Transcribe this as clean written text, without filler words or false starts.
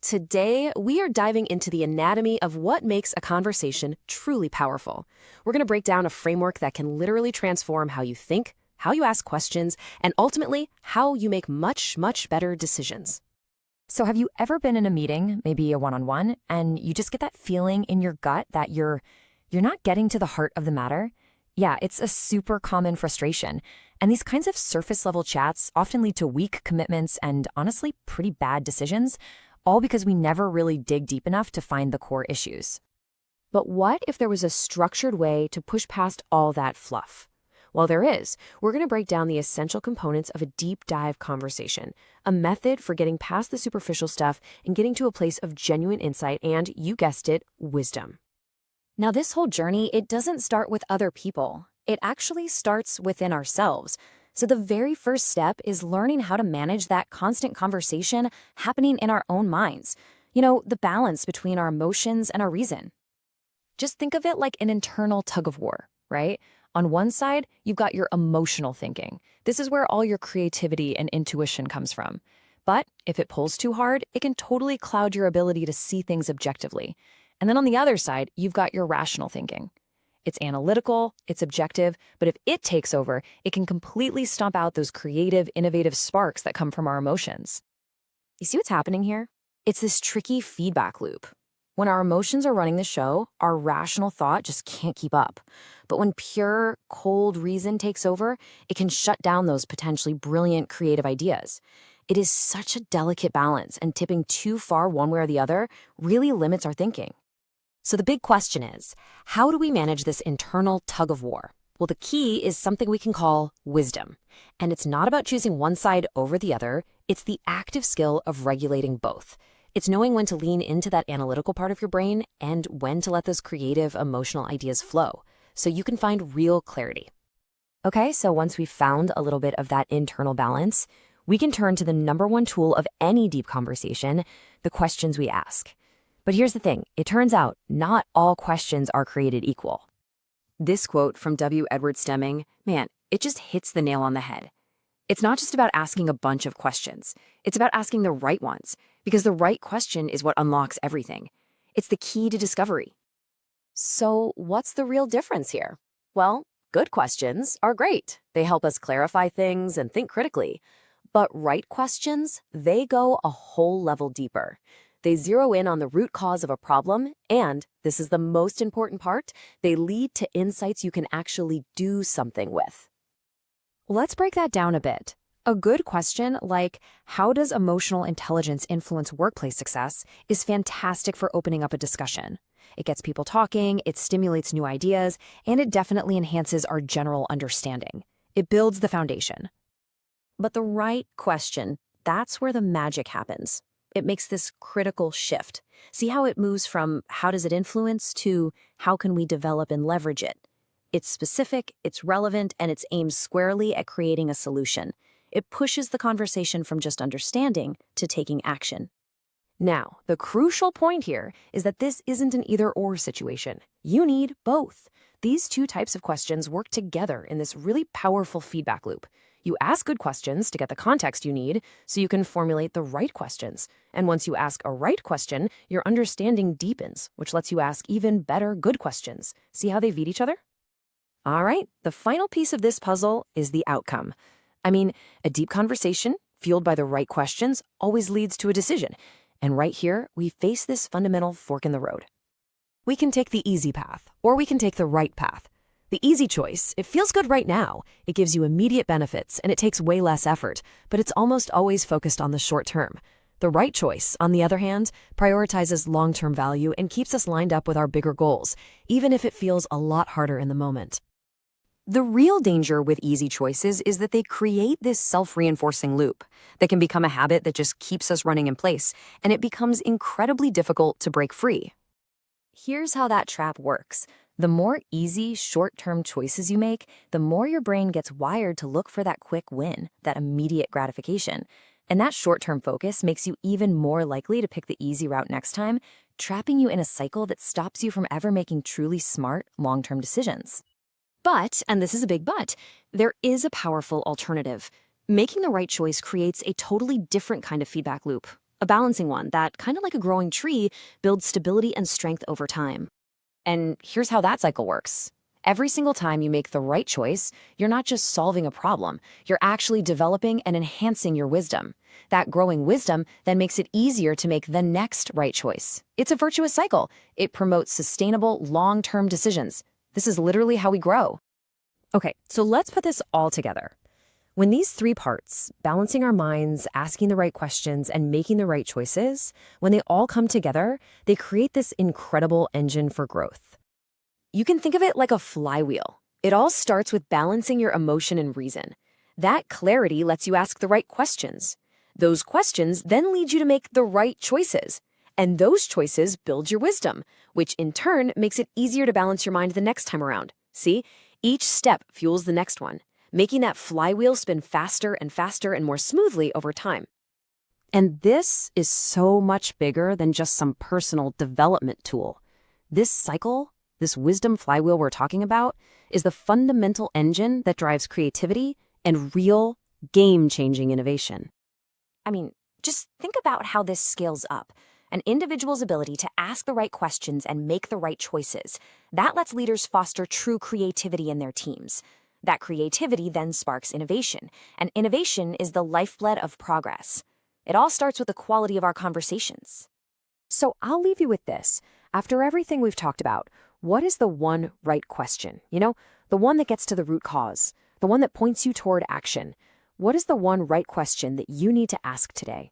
Today, we are diving into the anatomy of what makes a conversation truly powerful. We're going to break down a framework that can literally transform how you think, how you ask questions, and ultimately, how you make much, much better decisions. So have you ever been in a meeting, maybe a one-on-one, and you just get that feeling in your gut that you're not getting to the heart of the matter? Yeah, it's a super common frustration. And these kinds of surface-level chats often lead to weak commitments and honestly pretty bad decisions, all because we never really dig deep enough to find the core issues. But what if there was a structured way to push past all that fluff? Well, there is. We're going to break down the essential components of a deep dive conversation, a method for getting past the superficial stuff and getting to a place of genuine insight and, you guessed it, wisdom. Now, this whole journey, it doesn't start with other people. It actually starts within ourselves. So the very first step is learning how to manage that constant conversation happening in our own minds. The balance between our emotions and our reason. Just think of it like an internal tug of war, right? On one side, you've got your emotional thinking. This is where all your creativity and intuition comes from. But if it pulls too hard, it can totally cloud your ability to see things objectively. And then on the other side, you've got your rational thinking. It's analytical, it's objective, but if it takes over, it can completely stomp out those creative, innovative sparks that come from our emotions. You see what's happening here? It's this tricky feedback loop. When our emotions are running the show, our rational thought just can't keep up. But when pure, cold reason takes over, it can shut down those potentially brilliant creative ideas. It is such a delicate balance, and tipping too far one way or the other really limits our thinking. So the big question is, how do we manage this internal tug of war? Well, the key is something we can call wisdom. And it's not about choosing one side over the other. It's the active skill of regulating both. It's knowing when to lean into that analytical part of your brain and when to let those creative, emotional ideas flow so you can find real clarity. Okay, so once we've found a little bit of that internal balance, we can turn to the number one tool of any deep conversation, the questions we ask. But here's the thing, it turns out not all questions are created equal. This quote from W. Edward Stemming, man, it just hits the nail on the head. It's not just about asking a bunch of questions. It's about asking the right ones, because the right question is what unlocks everything. It's the key to discovery. So what's the real difference here? Well, good questions are great. They help us clarify things and think critically. But right questions, they go a whole level deeper. They zero in on the root cause of a problem, and, this is the most important part, they lead to insights you can actually do something with. Let's break that down a bit. A good question, like, how does emotional intelligence influence workplace success, is fantastic for opening up a discussion. It gets people talking, it stimulates new ideas, and it definitely enhances our general understanding. It builds the foundation. But the right question, that's where the magic happens. It makes this critical shift. See how it moves from how does it influence to how can we develop and leverage it? It's specific, it's relevant, and it's aimed squarely at creating a solution. It pushes the conversation from just understanding to taking action. Now, the crucial point here is that this isn't an either-or situation. You need both. These two types of questions work together in this really powerful feedback loop. You ask good questions to get the context you need so you can formulate the right questions. And once you ask a right question, your understanding deepens, which lets you ask even better good questions. See how they feed each other? All right, the final piece of this puzzle is the outcome. I mean, a deep conversation, fueled by the right questions, always leads to a decision. And right here, we face this fundamental fork in the road. We can take the easy path, or we can take the right path. The easy choice, it feels good right now. It gives you immediate benefits, and it takes way less effort, but it's almost always focused on the short term. The right choice, on the other hand, prioritizes long-term value and keeps us lined up with our bigger goals, even if it feels a lot harder in the moment. The real danger with easy choices is that they create this self-reinforcing loop that can become a habit that just keeps us running in place, and it becomes incredibly difficult to break free. Here's how that trap works. The more easy, short-term choices you make, the more your brain gets wired to look for that quick win, that immediate gratification. And that short-term focus makes you even more likely to pick the easy route next time, trapping you in a cycle that stops you from ever making truly smart, long-term decisions. But, and this is a big but, there is a powerful alternative. Making the right choice creates a totally different kind of feedback loop, a balancing one that, kind of like a growing tree, builds stability and strength over time. And here's how that cycle works. Every single time you make the right choice, you're not just solving a problem, you're actually developing and enhancing your wisdom. That growing wisdom then makes it easier to make the next right choice. It's a virtuous cycle. It promotes sustainable, long-term decisions. This is literally how we grow. Okay, so let's put this all together. When these three parts, balancing our minds, asking the right questions, and making the right choices, when they all come together, they create this incredible engine for growth. You can think of it like a flywheel. It all starts with balancing your emotion and reason. That clarity lets you ask the right questions. Those questions then lead you to make the right choices. And those choices build your wisdom, which in turn makes it easier to balance your mind the next time around. See? Each step fuels the next one, making that flywheel spin faster and more smoothly over time. And this is so much bigger than just some personal development tool. This cycle, this wisdom flywheel we're talking about, is the fundamental engine that drives creativity and real, game-changing innovation. I mean, just think about how this scales up. An individual's ability to ask the right questions and make the right choices. That lets leaders foster true creativity in their teams. That creativity then sparks innovation, and innovation is the lifeblood of progress. It all starts with the quality of our conversations. So I'll leave you with this. After everything we've talked about, what is the one right question? The one that gets to the root cause, the one that points you toward action. What is the one right question that you need to ask today?